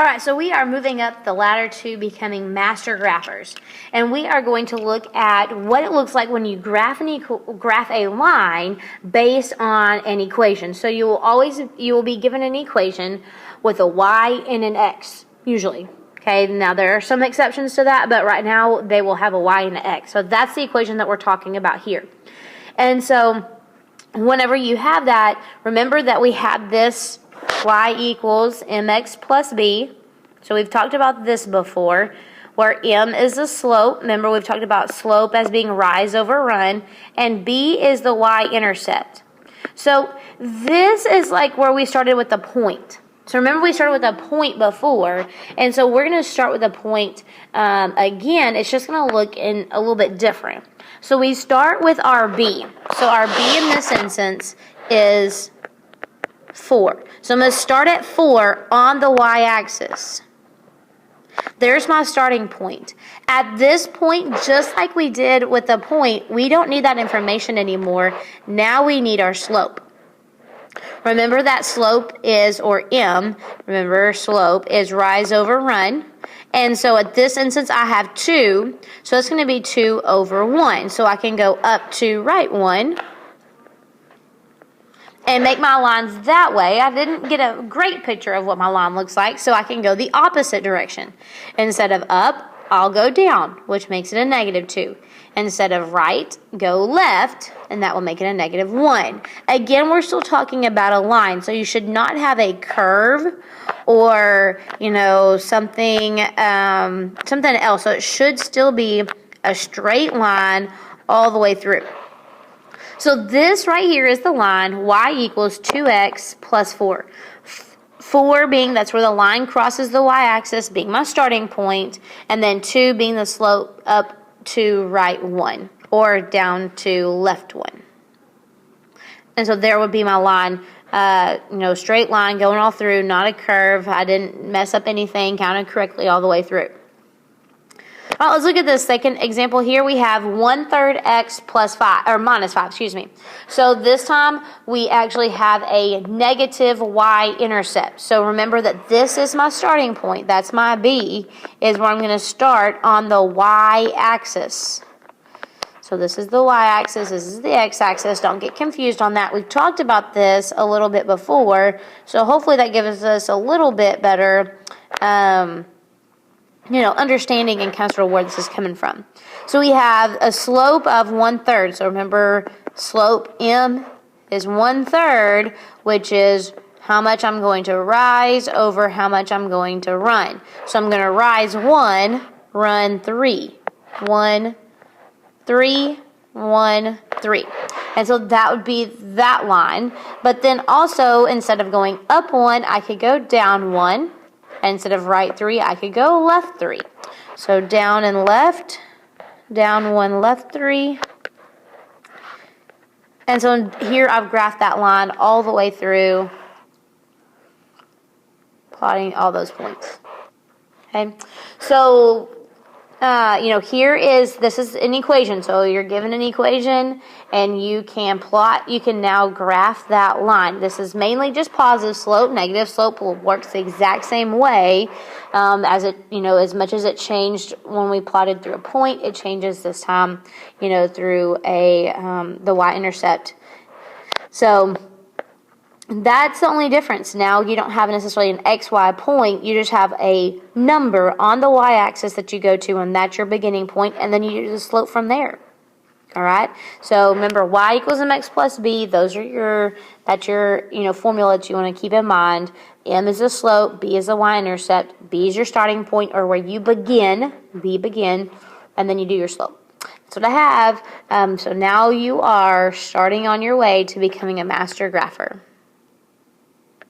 All right, so we are moving up the ladder to becoming master graphers. And we are going to look at what it looks like when you graph a line based on an equation. So you will be given an equation with a y and an x, usually. Okay, now there are some exceptions to that, but right now they will have a y and an x. So that's the equation that we're talking about here. And so whenever you have that, remember that we have this y equals mx plus b. So we've talked about this before, where m is the slope. Remember, we've talked about slope as being rise over run, and b is the y-intercept. So this is like where we started with the point. So remember, we started with a point before, and so we're going to start with a point again. It's just going to look in a little bit different. So we start with our b. So our b in this instance is 4. So I'm going to start at 4 on the y-axis. There's my starting point. At this point, just like we did with the point, we don't need that information anymore. Now we need our slope. Remember that slope is, or m, remember slope is rise over run. And so at this instance, I have 2. So it's going to be 2 over 1. So I can go up to right 1. And make my lines that way. I didn't get a great picture of what my line looks like, so I can go the opposite direction. Instead of up, I'll go down, which makes it a -2. Instead of right, go left, and that will make it a -1. Again, we're still talking about a line, so you should not have a curve or, something else. So it should still be a straight line all the way through. So this right here is the line y equals 2x plus 4. 4 being that's where the line crosses the y-axis, being my starting point, and then 2 being the slope up to right 1 or down to left 1. And so there would be my line, straight line going all through, not a curve. I didn't mess up anything, counted correctly all the way through. All right, let's look at this second example here. We have 1/3 x plus 5, or minus 5, excuse me. So this time we actually have a negative y-intercept. So remember that this is my starting point. That's my b, is where I'm going to start on the y-axis. So this is the y-axis, this is the x-axis. Don't get confused on that. We've talked about this a little bit before, so hopefully that gives us a little bit better understanding and kind of where this is coming from. So we have a slope of 1/3. So remember, slope m is 1/3, which is how much I'm going to rise over how much I'm going to run. So I'm going to rise 1, run 3. 1, 3, 1, 3. And so that would be that line. But then also, instead of going up 1, I could go down 1. And instead of right 3, I could go left 3. So down and left, down 1, left 3. And so here I've graphed that line all the way through, plotting all those points. Okay, so this is an equation. So you're given an equation and you can plot, you can now graph that line. This is mainly just positive slope. Negative slope works the exact same way as it, as much as it changed when we plotted through a point, it changes this time, through the y-intercept. So that's the only difference. Now you don't have necessarily an XY point, you just have a number on the y-axis that you go to, and that's your beginning point, and then you do the slope from there. All right? So remember, y equals mx plus b, that's your formula that you want to keep in mind. M is the slope, b is the y-intercept, b is your starting point, or where you begin, and then you do your slope. That's what I have. So now you are starting on your way to becoming a master grapher.